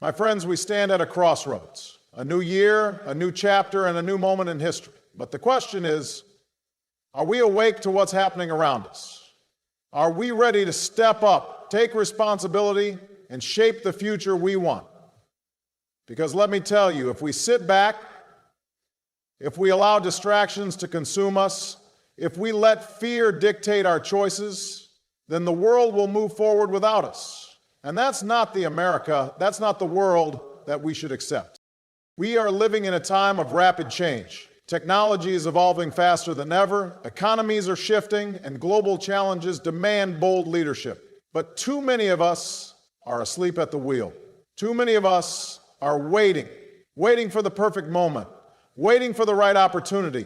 My friends, we stand at a crossroads. A new year, a new chapter, and a new moment in history. But the question is, are we awake to what's happening around us? Are we ready to step up, take responsibility, and shape the future we want? Because let me tell you, if we sit back, if we allow distractions to consume us, if we let fear dictate our choices, then the world will move forward without us. And that's not the America, that's not the world that we should accept. We are living in a time of rapid change. Technology is evolving faster than ever, economies are shifting, and global challenges demand bold leadership. But too many of us are asleep at the wheel. Too many of us are waiting for the perfect moment, waiting for the right opportunity,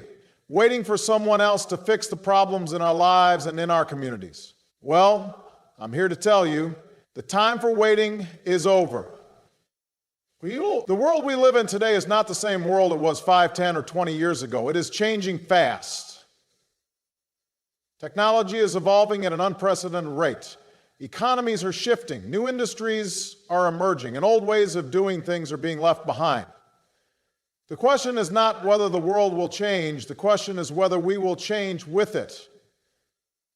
waiting for someone else to fix the problems in our lives and in our communities. Well, I'm here to tell you, the time for waiting is over. The world we live in today is not the same world it was 5, 10, or 20 years ago. It is changing fast. Technology is evolving at an unprecedented rate. Economies are shifting, new industries are emerging, and old ways of doing things are being left behind. The question is not whether the world will change, the question is whether we will change with it.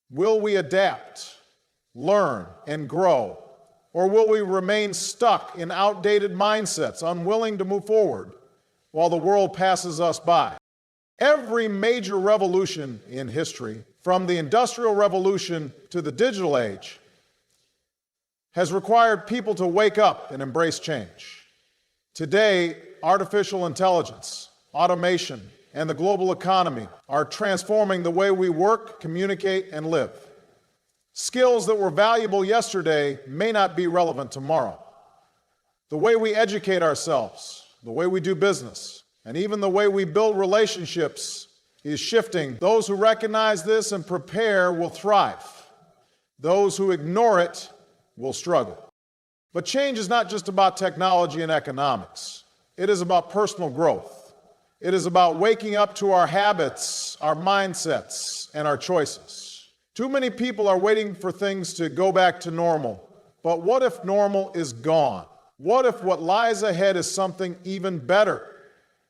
Will we adapt, learn, and grow? Or will we remain stuck in outdated mindsets, unwilling to move forward while the world passes us by? Every major revolution in history, from the Industrial Revolution to the digital age, has required people to wake up and embrace change. Today, artificial intelligence, automation, and the global economy are transforming the way we work, communicate, and live. Skills that were valuable yesterday may not be relevant tomorrow. The way we educate ourselves, the way we do business, and even the way we build relationships is shifting. Those who recognize this and prepare will thrive. Those who ignore it will struggle. But change is not just about technology and economics. It is about personal growth. It is about waking up to our habits, our mindsets, and our choices. Too many people are waiting for things to go back to normal. But what if normal is gone? What if what lies ahead is something even better?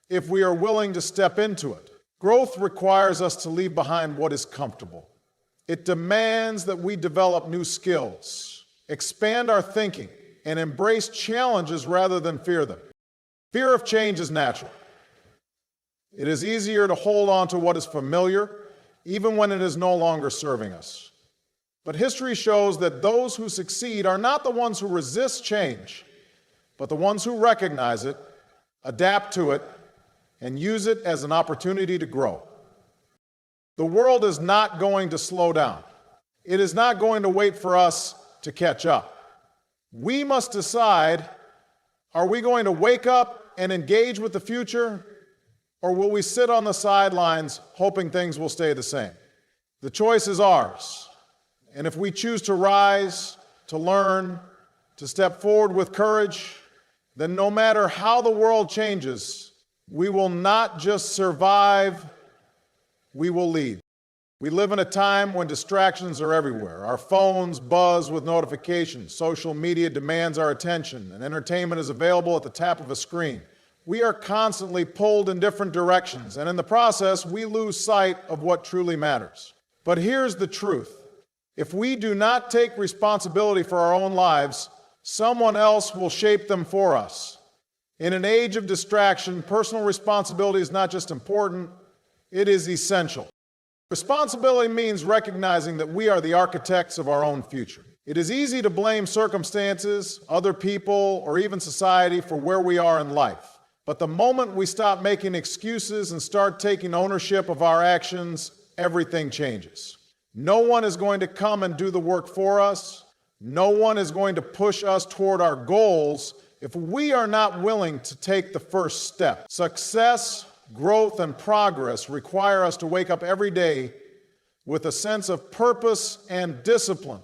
If we are willing to step into it. Growth requires us to leave behind what is comfortable. It demands that we develop new skills, expand our thinking, and embrace challenges rather than fear them. Fear of change is natural. It is easier to hold on to what is familiar, even when it is no longer serving us. But history shows that those who succeed are not the ones who resist change, but the ones who recognize it, adapt to it, and use it as an opportunity to grow. The world is not going to slow down. It is not going to wait for us to catch up. We must decide, are we going to wake up and engage with the future, or will we sit on the sidelines hoping things will stay the same? The choice is ours. And if we choose to rise, to learn, to step forward with courage, then no matter how the world changes, we will not just survive, we will lead. We live in a time when distractions are everywhere. Our phones buzz with notifications, social media demands our attention, and entertainment is available at the tap of a screen. We are constantly pulled in different directions, and in the process, we lose sight of what truly matters. But here's the truth. If we do not take responsibility for our own lives, someone else will shape them for us. In an age of distraction, personal responsibility is not just important, it is essential. Responsibility means recognizing that we are the architects of our own future. It is easy to blame circumstances, other people, or even society for where we are in life. But the moment we stop making excuses and start taking ownership of our actions, everything changes. No one is going to come and do the work for us. No one is going to push us toward our goals if we are not willing to take the first step. Success, growth, and progress require us to wake up every day with a sense of purpose and discipline.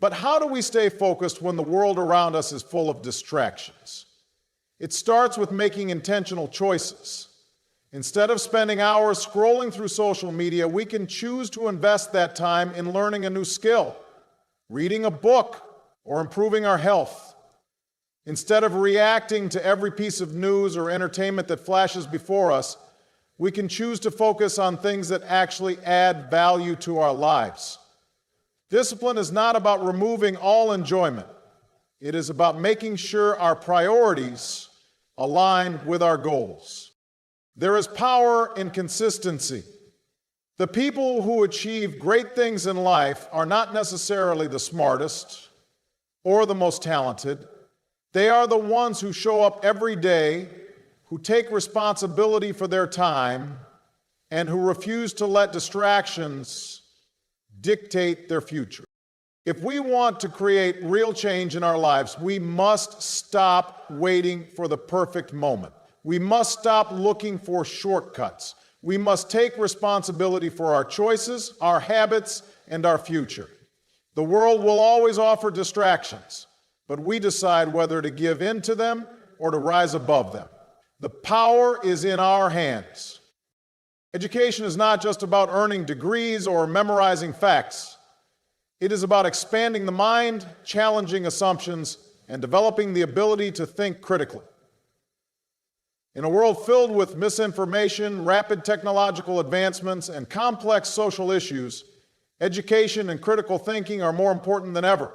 But how do we stay focused when the world around us is full of distractions? It starts with making intentional choices. Instead of spending hours scrolling through social media, we can choose to invest that time in learning a new skill, reading a book, or improving our health. Instead of reacting to every piece of news or entertainment that flashes before us, we can choose to focus on things that actually add value to our lives. Discipline is not about removing all enjoyment. It is about making sure our priorities align with our goals. There is power in consistency. The people who achieve great things in life are not necessarily the smartest or the most talented. They are the ones who show up every day, who take responsibility for their time, and who refuse to let distractions dictate their future. If we want to create real change in our lives, we must stop waiting for the perfect moment. We must stop looking for shortcuts. We must take responsibility for our choices, our habits, and our future. The world will always offer distractions, but we decide whether to give in to them or to rise above them. The power is in our hands. Education is not just about earning degrees or memorizing facts. It is about expanding the mind, challenging assumptions, and developing the ability to think critically. In a world filled with misinformation, rapid technological advancements, and complex social issues, education and critical thinking are more important than ever.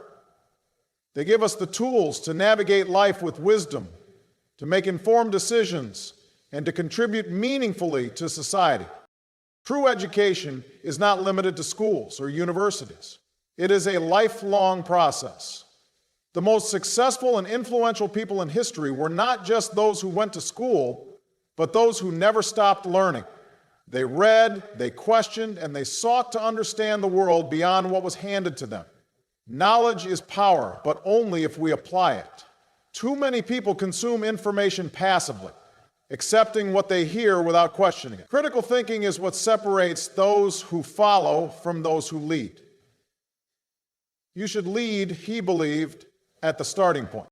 They give us the tools to navigate life with wisdom, to make informed decisions, and to contribute meaningfully to society. True education is not limited to schools or universities. It is a lifelong process. The most successful and influential people in history were not just those who went to school, but those who never stopped learning. They read, they questioned, and they sought to understand the world beyond what was handed to them. Knowledge is power, but only if we apply it. Too many people consume information passively, accepting what they hear without questioning it. Critical thinking is what separates those who follow from those who lead. You should lead, he believed, at the starting point.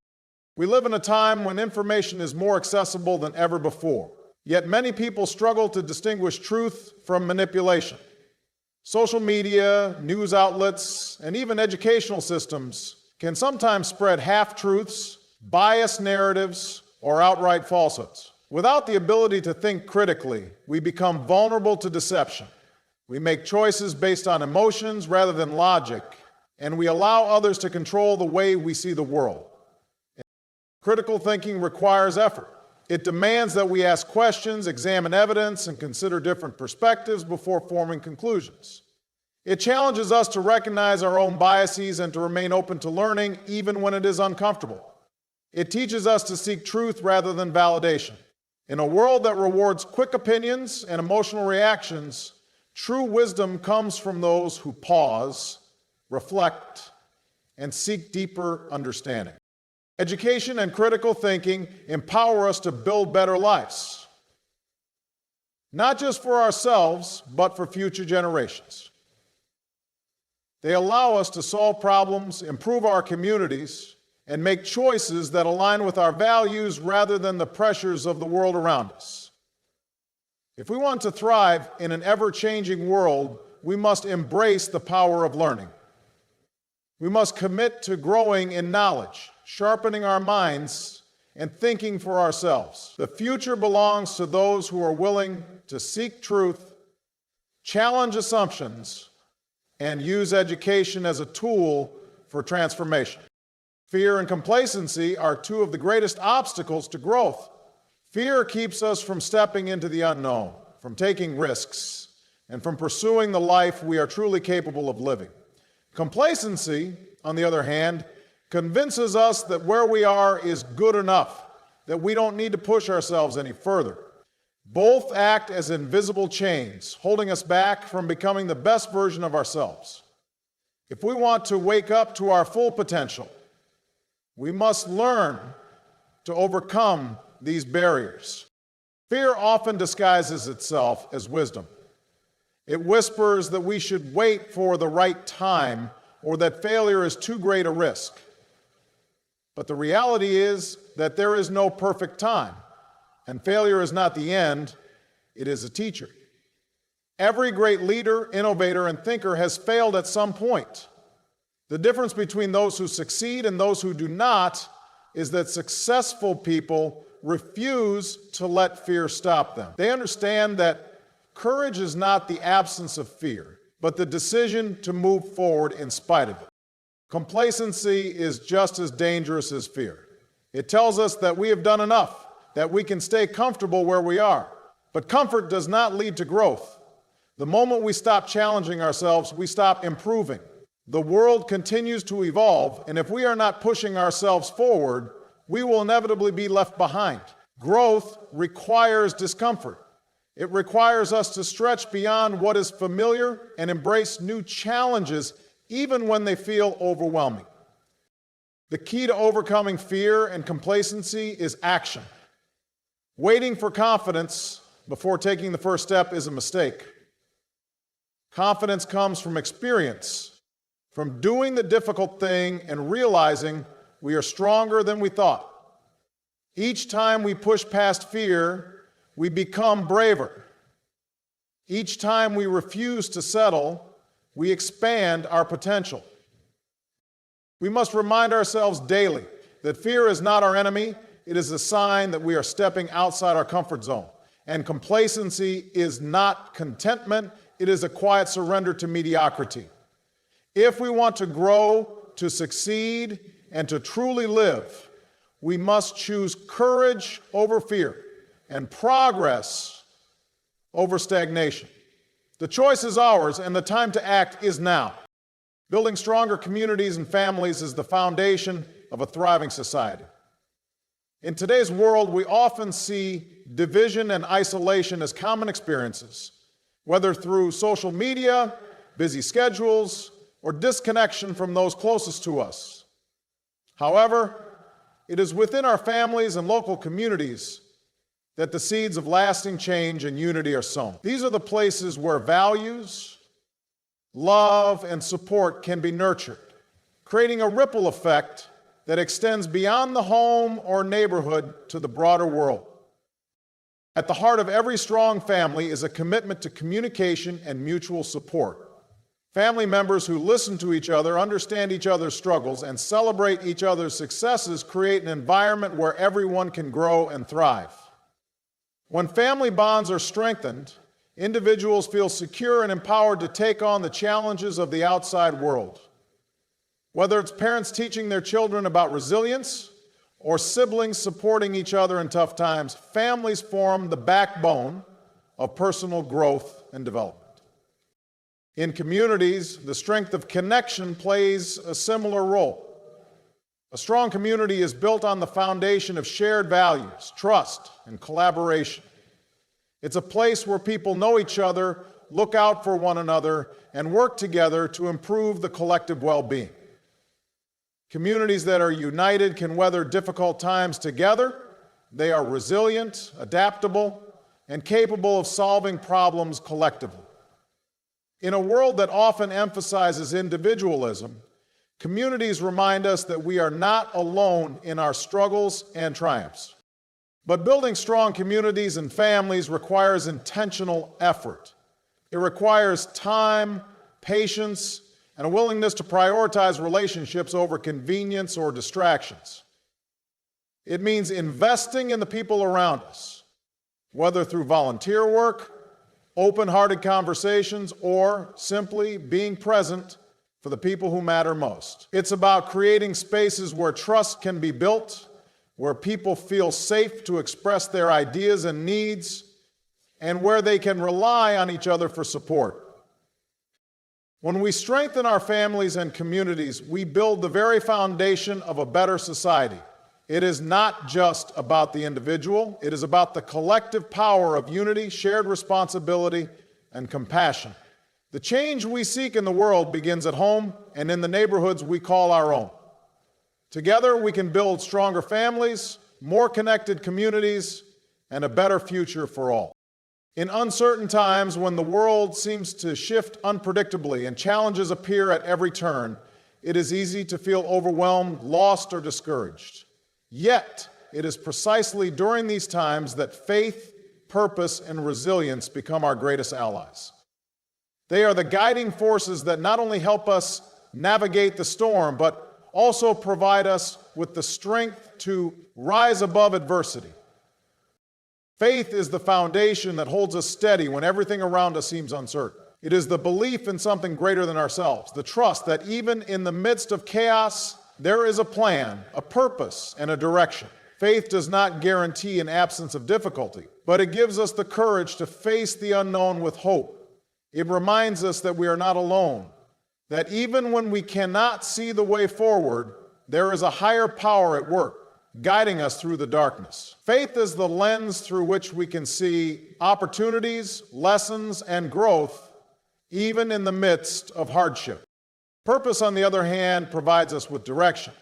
We live in a time when information is more accessible than ever before, yet many people struggle to distinguish truth from manipulation. Social media, news outlets, and even educational systems can sometimes spread half-truths, biased narratives, or outright falsehoods. Without the ability to think critically, we become vulnerable to deception. We make choices based on emotions rather than logic, and we allow others to control the way we see the world. Critical thinking requires effort. It demands that we ask questions, examine evidence, and consider different perspectives before forming conclusions. It challenges us to recognize our own biases and to remain open to learning, even when it is uncomfortable. It teaches us to seek truth rather than validation. In a world that rewards quick opinions and emotional reactions, true wisdom comes from those who pause, reflect, and seek deeper understanding. Education and critical thinking empower us to build better lives, not just for ourselves, but for future generations. They allow us to solve problems, improve our communities, and make choices that align with our values rather than the pressures of the world around us. If we want to thrive in an ever-changing world, we must embrace the power of learning. We must commit to growing in knowledge, sharpening our minds, and thinking for ourselves. The future belongs to those who are willing to seek truth, challenge assumptions, and use education as a tool for transformation. Fear and complacency are two of the greatest obstacles to growth. Fear keeps us from stepping into the unknown, from taking risks, and from pursuing the life we are truly capable of living. Complacency, on the other hand, convinces us that where we are is good enough, that we don't need to push ourselves any further. Both act as invisible chains, holding us back from becoming the best version of ourselves. If we want to wake up to our full potential, we must learn to overcome these barriers. Fear often disguises itself as wisdom. It whispers that we should wait for the right time or that failure is too great a risk. But the reality is that there is no perfect time, and failure is not the end, it is a teacher. Every great leader, innovator, and thinker has failed at some point. The difference between those who succeed and those who do not is that successful people refuse to let fear stop them. They understand that courage is not the absence of fear, but the decision to move forward in spite of it. Complacency is just as dangerous as fear. It tells us that we have done enough, that we can stay comfortable where we are. But comfort does not lead to growth. The moment we stop challenging ourselves, we stop improving. The world continues to evolve, and if we are not pushing ourselves forward, we will inevitably be left behind. Growth requires discomfort. It requires us to stretch beyond what is familiar and embrace new challenges, even when they feel overwhelming. The key to overcoming fear and complacency is action. Waiting for confidence before taking the first step is a mistake. Confidence comes from experience, from doing the difficult thing and realizing we are stronger than we thought. Each time we push past fear, we become braver. Each time we refuse to settle, we expand our potential. We must remind ourselves daily that fear is not our enemy. It is a sign that we are stepping outside our comfort zone. And complacency is not contentment. It is a quiet surrender to mediocrity. If we want to grow, to succeed, and to truly live, we must choose courage over fear and progress over stagnation. The choice is ours, and the time to act is now. Building stronger communities and families is the foundation of a thriving society. In today's world, we often see division and isolation as common experiences, whether through social media, busy schedules, or disconnection from those closest to us. However, it is within our families and local communities that the seeds of lasting change and unity are sown. These are the places where values, love, and support can be nurtured, creating a ripple effect that extends beyond the home or neighborhood to the broader world. At the heart of every strong family is a commitment to communication and mutual support. Family members who listen to each other, understand each other's struggles, and celebrate each other's successes create an environment where everyone can grow and thrive. When family bonds are strengthened, individuals feel secure and empowered to take on the challenges of the outside world. Whether it's parents teaching their children about resilience or siblings supporting each other in tough times, families form the backbone of personal growth and development. In communities, the strength of connection plays a similar role. A strong community is built on the foundation of shared values, trust, and collaboration. It's a place where people know each other, look out for one another, and work together to improve the collective well-being. Communities that are united can weather difficult times together. They are resilient, adaptable, and capable of solving problems collectively. In a world that often emphasizes individualism, communities remind us that we are not alone in our struggles and triumphs. But building strong communities and families requires intentional effort. It requires time, patience, and a willingness to prioritize relationships over convenience or distractions. It means investing in the people around us, whether through volunteer work, open-hearted conversations, or simply being present for the people who matter most. It's about creating spaces where trust can be built, where people feel safe to express their ideas and needs, and where they can rely on each other for support. When we strengthen our families and communities, we build the very foundation of a better society. It is not just about the individual. It is about the collective power of unity, shared responsibility, and compassion. The change we seek in the world begins at home and in the neighborhoods we call our own. Together, we can build stronger families, more connected communities, and a better future for all. In uncertain times, when the world seems to shift unpredictably and challenges appear at every turn, it is easy to feel overwhelmed, lost, or discouraged. Yet, it is precisely during these times that faith, purpose, and resilience become our greatest allies. They are the guiding forces that not only help us navigate the storm, but also provide us with the strength to rise above adversity. Faith is the foundation that holds us steady when everything around us seems uncertain. It is the belief in something greater than ourselves, the trust that even in the midst of chaos, there is a plan, a purpose, and a direction. Faith does not guarantee an absence of difficulty, but it gives us the courage to face the unknown with hope. It reminds us that we are not alone, that even when we cannot see the way forward, there is a higher power at work, guiding us through the darkness. Faith is the lens through which we can see opportunities, lessons, and growth, even in the midst of hardship. Purpose, on the other hand, provides us with direction.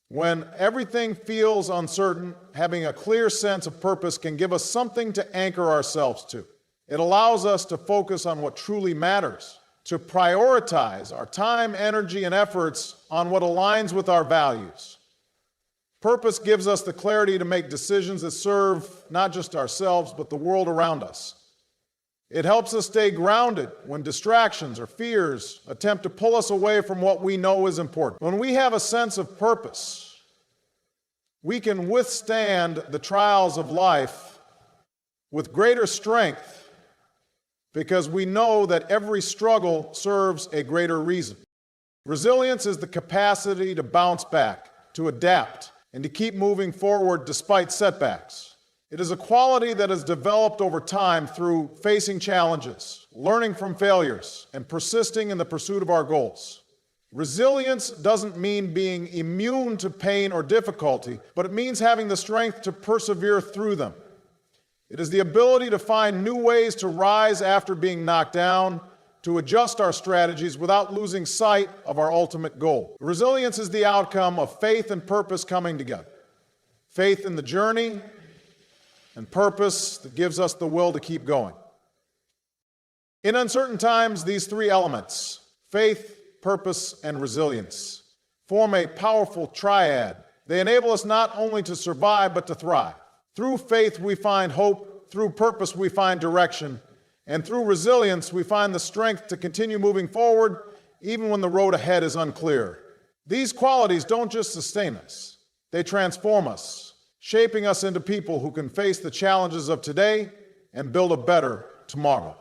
When everything feels uncertain, having a clear sense of purpose can give us something to anchor ourselves to. It allows us to focus on what truly matters, to prioritize our time, energy, and efforts on what aligns with our values. Purpose gives us the clarity to make decisions that serve not just ourselves, but the world around us. It helps us stay grounded when distractions or fears attempt to pull us away from what we know is important. When we have a sense of purpose, we can withstand the trials of life with greater strength because we know that every struggle serves a greater reason. Resilience is the capacity to bounce back, to adapt, and to keep moving forward despite setbacks. It is a quality that is developed over time through facing challenges, learning from failures, and persisting in the pursuit of our goals. Resilience doesn't mean being immune to pain or difficulty, but it means having the strength to persevere through them. It is the ability to find new ways to rise after being knocked down, to adjust our strategies without losing sight of our ultimate goal. Resilience is the outcome of faith and purpose coming together. Faith in the journey and purpose that gives us the will to keep going. In uncertain times, these three elements, faith, purpose, and resilience, form a powerful triad. They enable us not only to survive, but to thrive. Through faith, we find hope. Through purpose, we find direction. And through resilience, we find the strength to continue moving forward, even when the road ahead is unclear. These qualities don't just sustain us. They transform us, shaping us into people who can face the challenges of today and build a better tomorrow.